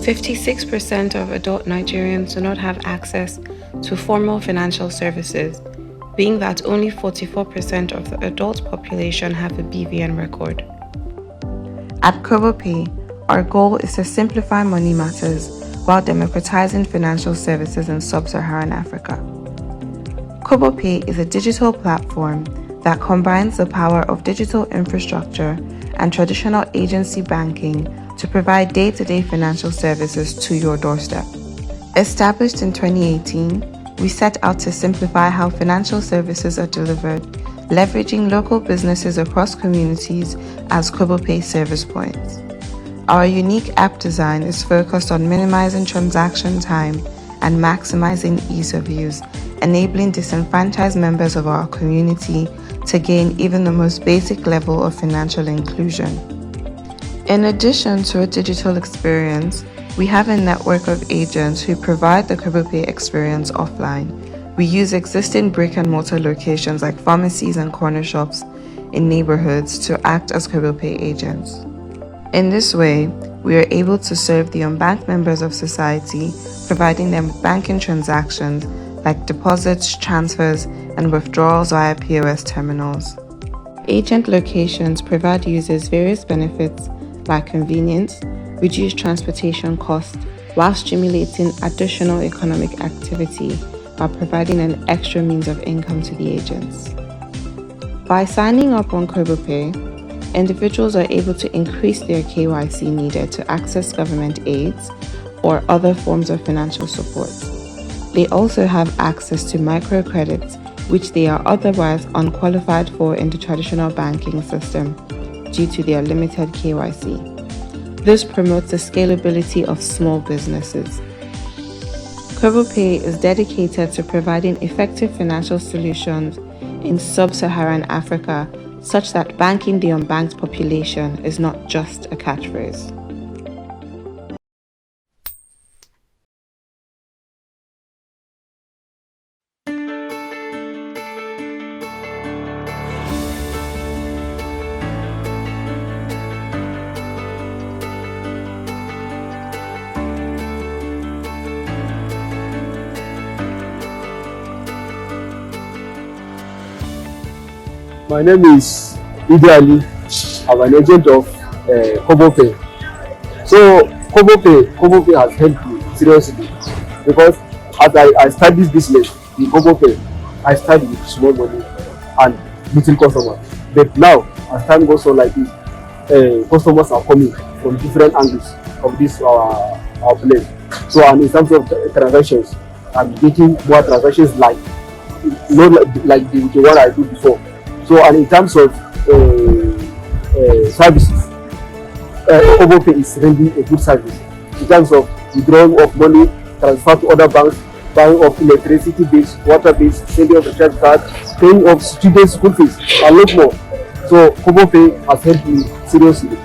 56% of adult Nigerians do not have access to formal financial services, being that only 44% of the adult population have a BVN record. At Kobopay, our goal is to simplify money matters while democratizing financial services in sub-Saharan Africa. Kobopay is a digital platform that combines the power of digital infrastructure and traditional agency banking to provide day-to-day financial services to your doorstep. Established in 2018, we set out to simplify how financial services are delivered, leveraging local businesses across communities as Kobopay service points. Our unique app design is focused on minimizing transaction time and maximizing ease of use, enabling disenfranchised members of our community to gain even the most basic level of financial inclusion. In addition to a digital experience, we have a network of agents who provide the Kobopay experience offline. We use existing brick-and-mortar locations like pharmacies and corner shops in neighborhoods to act as Kobopay agents. In this way, we are able to serve the unbanked members of society, providing them with banking transactions like deposits, transfers, and withdrawals via POS terminals. Agent locations provide users various benefits like convenience, reduced transportation costs, while stimulating additional economic activity by providing an extra means of income to the agents. By signing up on Kobopay, individuals are able to increase their KYC needed to access government aids or other forms of financial support. They also have access to microcredits, which they are otherwise unqualified for in the traditional banking system due to their limited KYC. This promotes the scalability of small businesses. Kobopay is dedicated to providing effective financial solutions in sub-Saharan Africa, such that banking the unbanked population is not just a catchphrase. My name is Idi. I'm an agent of Kobopay. So Kobopay has helped me seriously because as I start this business in Kobopay, I start with small money and little customers. But now, as time goes on like this, customers are coming from different angles of this our place. So and in terms of transactions, I'm getting more transactions like not like the one I do before. So and in terms of services, Kobopay is rendering a good service in terms of withdrawal of money, transfer to other banks, buying of electricity bills, water bills, sending of recharge cards, paying of students' school fees, and a lot more. So Kobopay has helped me seriously.